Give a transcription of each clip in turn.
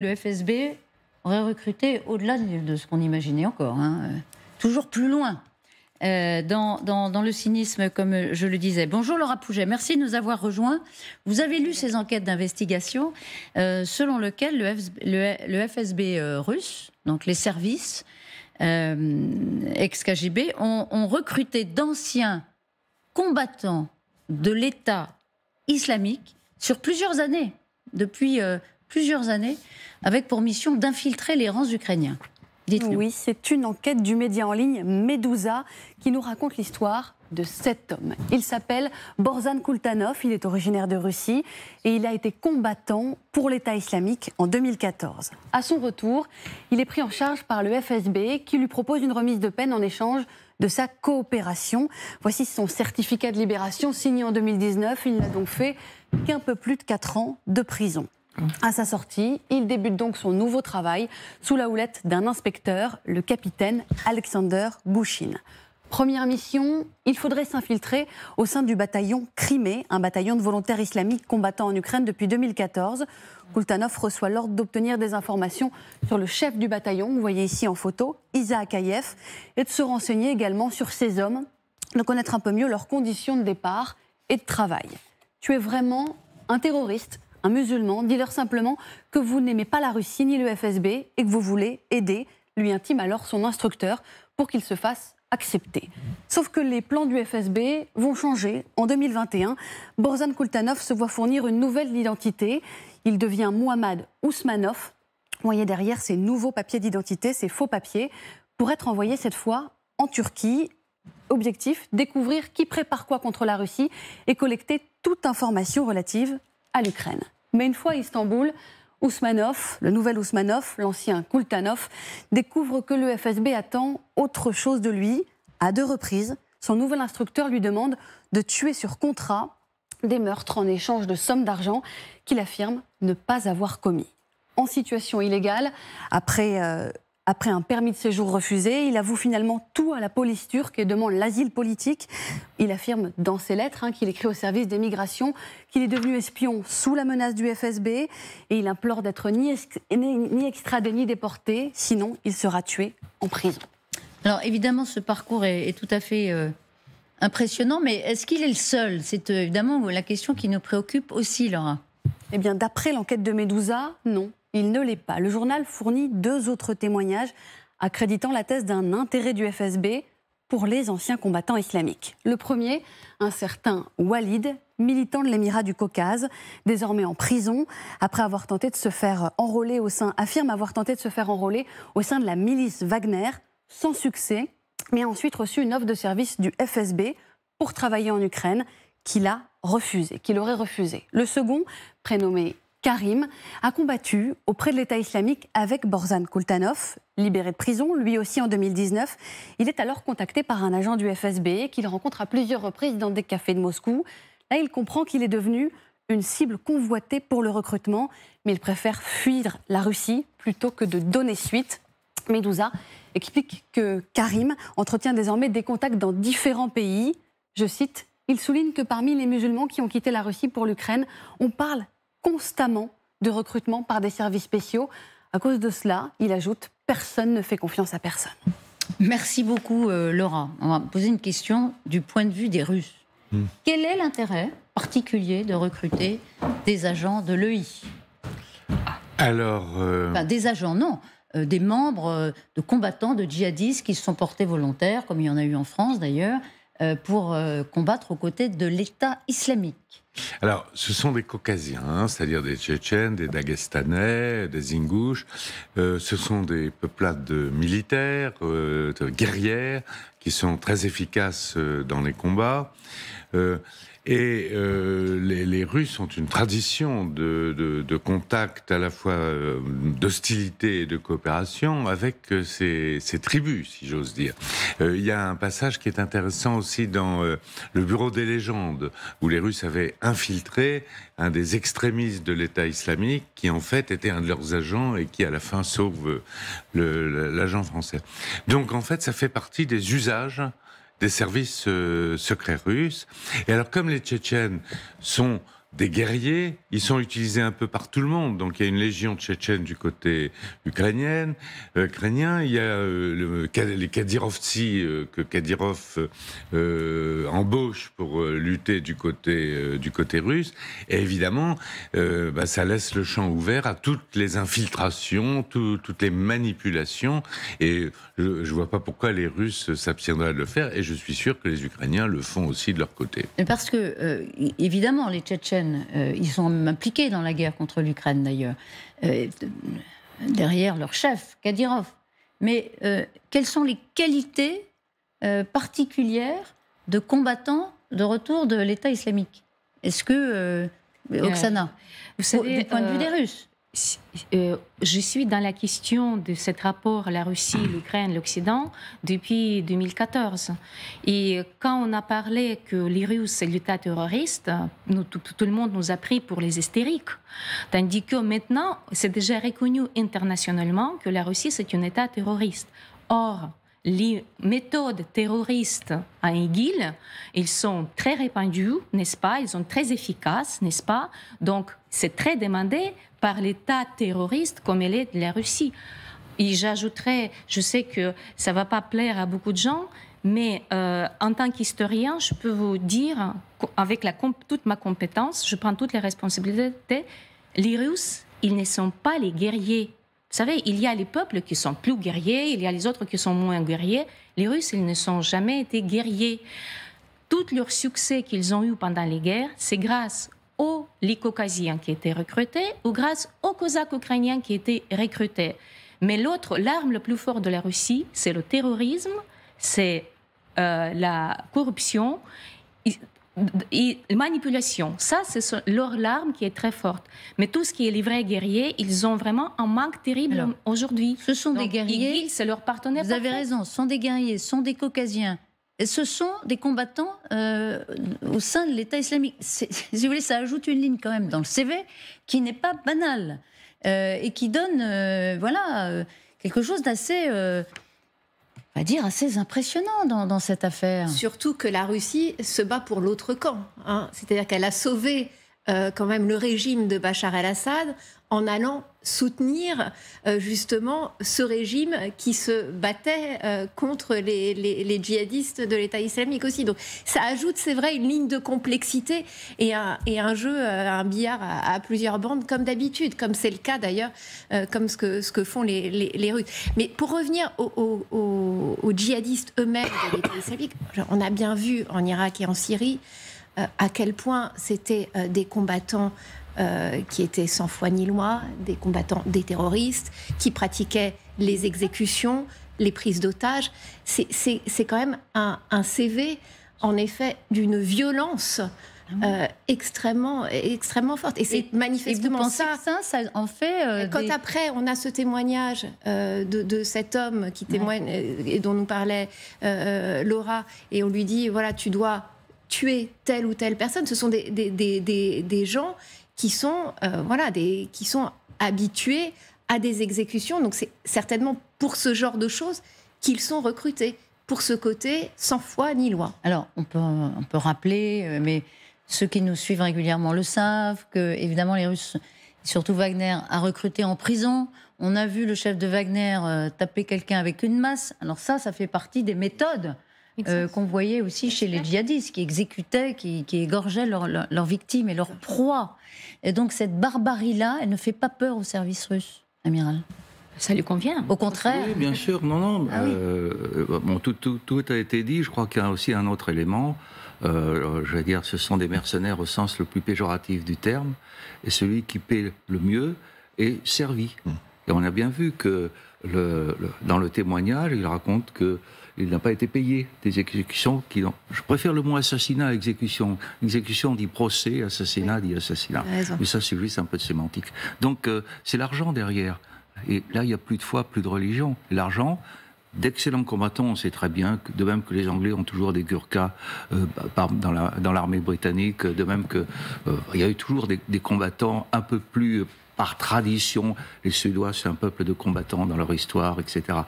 Le FSB aurait recruté au-delà de ce qu'on imaginait encore, toujours plus loin dans le cynisme, comme je le disais. Bonjour Laura Pouget, merci de nous avoir rejoints. Vous avez lu ces enquêtes d'investigation selon lesquelles le FSB russe, donc les services ex-KGB, ont recruté d'anciens combattants de l'État islamique sur plusieurs années, depuis plusieurs années, avec pour mission d'infiltrer les rangs ukrainiens. Dites-nous. Oui, c'est une enquête du média en ligne Meduza qui nous raconte l'histoire de cet homme. Il s'appelle Borzan Kultanov, il est originaire de Russie et il a été combattant pour l'État islamique en 2014. À son retour, il est pris en charge par le FSB qui lui propose une remise de peine en échange de sa coopération. Voici son certificat de libération signé en 2019. Il n'a donc fait qu'un peu plus de 4 ans de prison. À sa sortie, il débute donc son nouveau travail sous la houlette d'un inspecteur, le capitaine Alexander Gouchine. Première mission, il faudrait s'infiltrer au sein du bataillon Crimée, un bataillon de volontaires islamiques combattant en Ukraine depuis 2014. Kultanov reçoit l'ordre d'obtenir des informations sur le chef du bataillon, vous voyez ici en photo, Isa Akaïev, et de se renseigner également sur ces hommes, de connaître un peu mieux leurs conditions de départ et de travail. Tu es vraiment un terroriste, un musulman, dis-leur simplement que vous n'aimez pas la Russie ni le FSB et que vous voulez aider, lui intime alors son instructeur pour qu'il se fasse accepter. Sauf que les plans du FSB vont changer. En 2021, Borzan Kultanov se voit fournir une nouvelle identité. Il devient Mohammad Ousmanov. Vous voyez derrière ces nouveaux papiers d'identité, ces faux papiers, pour être envoyé cette fois en Turquie. Objectif, découvrir qui prépare quoi contre la Russie et collecter toute information relative à l'Ukraine. Mais une fois à Istanbul, Ousmanov, le nouvel Ousmanov, l'ancien Kultanov, découvre que le FSB attend autre chose de lui. À 2 reprises, son nouvel instructeur lui demande de tuer sur contrat des meurtres en échange de sommes d'argent qu'il affirme ne pas avoir commis. En situation illégale, après un permis de séjour refusé, il avoue finalement tout à la police turque et demande l'asile politique. Il affirme dans ses lettres qu'il écrit au service des migrations qu'il est devenu espion sous la menace du FSB et il implore d'être ni extradé ni déporté, sinon il sera tué en prison. Alors évidemment, ce parcours est tout à fait impressionnant, mais est-ce qu'il est le seul? C'est évidemment la question qui nous préoccupe aussi, Laura. Eh bien, d'après l'enquête de Meduza, non. Il ne l'est pas. Le journal fournit 2 autres témoignages accréditant la thèse d'un intérêt du FSB pour les anciens combattants islamiques. Le premier, un certain Walid, militant de l'Émirat du Caucase, désormais en prison, après avoir tenté de se faire enrôler affirme avoir tenté de se faire enrôler au sein de la milice Wagner, sans succès, mais a ensuite reçu une offre de service du FSB pour travailler en Ukraine, qu'il aurait refusé. Le second, prénommé Karim, a combattu auprès de l'État islamique avec Borzan Kultanov, libéré de prison, lui aussi en 2019. Il est alors contacté par un agent du FSB qu'il rencontre à plusieurs reprises dans des cafés de Moscou. Là, il comprend qu'il est devenu une cible convoitée pour le recrutement, mais il préfère fuir la Russie plutôt que de donner suite. Meduza explique que Karim entretient désormais des contacts dans différents pays. Je cite, il souligne que parmi les musulmans qui ont quitté la Russie pour l'Ukraine, on parle constamment de recrutement par des services spéciaux. À cause de cela, il ajoute, personne ne fait confiance à personne. Merci beaucoup, Laura. On va poser une question du point de vue des Russes. Quel est l'intérêt particulier de recruter des agents de l'EI? Alors... Enfin, des agents, non. Des membres de combattants, de djihadistes qui se sont portés volontaires, comme il y en a eu en France d'ailleurs, pour combattre aux côtés de l'État islamique. Alors, ce sont des Caucasiens, c'est-à-dire des Tchétchènes, des Dagestanais, des Ingouches. Ce sont des peuplades militaires, guerrières, qui sont très efficaces dans les combats. Les Russes ont une tradition de contact, à la fois d'hostilité et de coopération avec ces tribus, si j'ose dire. Il y a un passage qui est intéressant aussi dans le Bureau des légendes, où les Russes avaient infiltré un des extrémistes de l'État islamique, qui en fait était un de leurs agents et qui à la fin sauve l'agent français. Donc en fait, ça fait partie des usages des services secrets russes. Et alors, comme les Tchétchènes sont des guerriers, ils sont utilisés un peu par tout le monde. Donc il y a une légion tchétchène du côté ukrainien, il y a les Kadyrovtsi que Kadyrov embauche pour lutter du côté russe. Et évidemment, ça laisse le champ ouvert à toutes les infiltrations, toutes les manipulations. Et je ne vois pas pourquoi les Russes s'abstiendraient de le faire. Et je suis sûr que les Ukrainiens le font aussi de leur côté. Parce que, évidemment, les Tchétchènes, ils sont même impliqués dans la guerre contre l'Ukraine, d'ailleurs, derrière leur chef, Kadyrov. Mais quelles sont les qualités particulières de combattants de retour de l'État islamique? Est-ce que, Oksana, vous savez, du point de vue des Russes, je suis dans la question de ce rapport la Russie, l'Ukraine, l'Occident depuis 2014. Et quand on a parlé que les Russes c'est l'État terroriste, tout le monde nous a pris pour les hystériques. Tandis que maintenant, c'est déjà reconnu internationalement que la Russie c'est un État terroriste. Or, les méthodes terroristes à IGIL, ils sont très répandues, n'est-ce pas? Ils sont très efficaces, n'est-ce pas? Donc, c'est très demandé par l'État terroriste comme elle est de la Russie. Et j'ajouterais, je sais que ça ne va pas plaire à beaucoup de gens, mais en tant qu'historien, je peux vous dire, avec toute ma compétence, je prends toutes les responsabilités, les Russes, ils ne sont pas les guerriers. Vous savez, il y a les peuples qui sont plus guerriers, il y a les autres qui sont moins guerriers. Les Russes, ils ne sont jamais été guerriers. Tout leur succès qu'ils ont eu pendant les guerres, c'est grâce aux Caucasiens qui étaient recrutés ou grâce aux Cosaques ukrainiens qui étaient recrutés. Mais l'arme la plus forte de la Russie, c'est le terrorisme, c'est la corruption et manipulation. Ça, c'est leur arme qui est très forte. Mais tout ce qui est les vrais guerriers, ils ont vraiment un manque terrible aujourd'hui. Ce sont des guerriers. IGIL, c'est leur partenaire. Vous avez raison, ce sont des guerriers, ce sont des Caucasiens. Et ce sont des combattants au sein de l'État islamique. Si vous voulez, ça ajoute une ligne quand même dans le CV qui n'est pas banale et qui donne quelque chose d'assez, on va dire, assez impressionnant dans cette affaire. Surtout que la Russie se bat pour l'autre camp. Hein. C'est-à-dire qu'elle a sauvé quand même le régime de Bachar el-Assad en allant soutenir justement ce régime qui se battait contre les djihadistes de l'État islamique aussi. Donc ça ajoute, c'est vrai, une ligne de complexité et un jeu, un billard à plusieurs bandes comme d'habitude, comme c'est le cas d'ailleurs, comme ce que font les Russes. Mais pour revenir aux djihadistes eux-mêmes de l'État islamique, on a bien vu en Irak et en Syrie à quel point c'était des combattants qui étaient sans foi ni loi, des combattants, des terroristes, qui pratiquaient les exécutions, les prises d'otages. C'est quand même un CV, en effet, d'une violence extrêmement forte. Et c'est manifestement et vous pensez que ça en fait... Quand après, on a ce témoignage de cet homme qui témoigne, et dont nous parlait Laura, et on lui dit, voilà, tu dois tuer telle ou telle personne. Ce sont des gens qui sont, qui sont habitués à des exécutions. Donc c'est certainement pour ce genre de choses qu'ils sont recrutés, pour ce côté sans foi ni loi. Alors, on peut rappeler, mais ceux qui nous suivent régulièrement le savent, que évidemment les Russes, surtout Wagner, a recruté en prison. On a vu le chef de Wagner taper quelqu'un avec une masse. Alors ça fait partie des méthodes qu'on voyait aussi chez les djihadistes, qui exécutaient, qui égorgeaient leurs victimes et leurs proies. Et donc cette barbarie-là, elle ne fait pas peur au service russe, amiral? Ça lui convient. Au contraire. Oui, bien sûr, non. Ah oui. Bon, tout a été dit. Je crois qu'il y a aussi un autre élément. Je vais dire, ce sont des mercenaires au sens le plus péjoratif du terme. Et celui qui paie le mieux est servi. Et on a bien vu que dans le témoignage, il raconte qu'il n'a pas été payé des exécutions. Je préfère le mot assassinat à exécution. Exécution dit procès, assassinat dit assassinat. Mais ça, c'est juste un peu de sémantique. Donc, c'est l'argent derrière. Et là, il n'y a plus de foi, plus de religion. L'argent, d'excellents combattants, on sait très bien, de même que les Anglais ont toujours des Gurkhas dans l'armée britannique, de même qu'il y a eu toujours des combattants un peu plus par tradition. Les Suédois, c'est un peuple de combattants dans leur histoire, etc.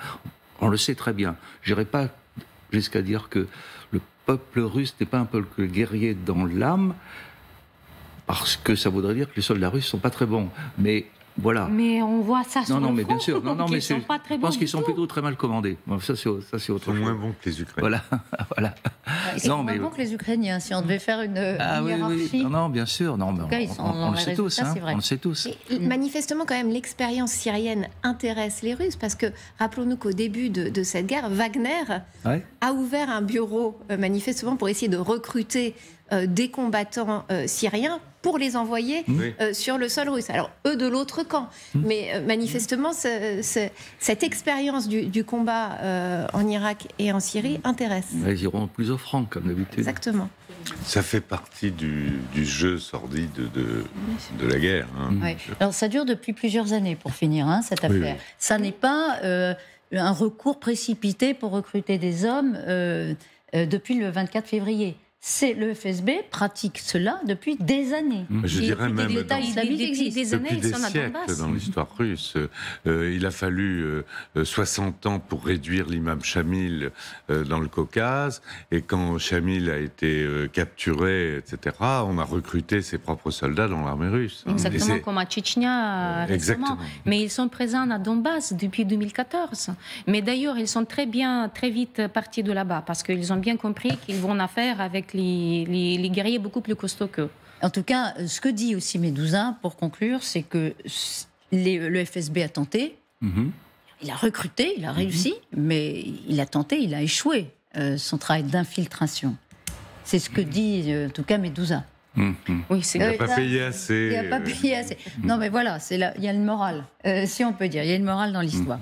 On le sait très bien. Je n'irai pas jusqu'à dire que le peuple russe n'est pas un peuple guerrier dans l'âme. parce que ça voudrait dire que les soldats russes sont pas très bons. Mais voilà. Mais on voit ça sur Non, le mais front, bien sûr. Non, mais sont pas très je pense bons qu'ils du sont tout. plutôt très mal commandés. Bon, ça, c'est autre Ils sont chose. moins bons que les Ukrainiens. Voilà, voilà. Ils sont Non, moins mais- bons que les Ukrainiens, si on devait faire une Ah oui, hiérarchie. oui. Non, bien sûr. Non, mais tout cas, ils sont dans on le les sait tous. résultats, Hein, c'est vrai. on le sait tous. Et manifestement, quand même, l'expérience syrienne intéresse les Russes parce que rappelons-nous qu'au début de cette guerre, Wagner Ouais. a ouvert un bureau manifestement pour essayer de recruter des combattants syriens pour les envoyer Oui. sur le sol russe. Alors, eux de l'autre camp. Mais manifestement, cette expérience du combat en Irak et en Syrie intéresse. Ils iront plus offrant, comme d'habitude. Exactement. Ça fait partie du jeu sordide de la guerre. Hein. Ouais. Alors ça dure depuis plusieurs années pour finir, hein, cette Oui, affaire. oui. Ça n'est pas un recours précipité pour recruter des hommes depuis le 24 février. C'est le FSB pratique cela depuis des années. Je Et dirais depuis même l'État dans- islamique Depuis existe. des années, Depuis ils des sont à siècles Donbass. dans l'histoire russe. Il a fallu 60 ans pour réduire l'imam Shamil dans le Caucase. Et quand Shamil a été capturé, etc., on a recruté ses propres soldats dans l'armée russe. Et Exactement c'est- comme à Tchétchnia récemment. Exactement. Mais ils sont présents à Donbass depuis 2014. Mais d'ailleurs, ils sont très vite partis de là-bas parce qu'ils ont bien compris qu'ils vont en affaire avec les guerriers beaucoup plus costauds qu'eux. En tout cas, ce que dit aussi Medouza, pour conclure, c'est que le FSB a tenté, Mhm. il a recruté, il a réussi, mais il a tenté, il a échoué son travail d'infiltration. C'est ce que dit en tout cas Medouza. Mhm. Oui, c'est Il n'a Euh, pas ça, payé assez. Il n'a pas payé assez. Non, mais voilà, il y a une morale, si on peut dire. Il y a une morale dans l'histoire.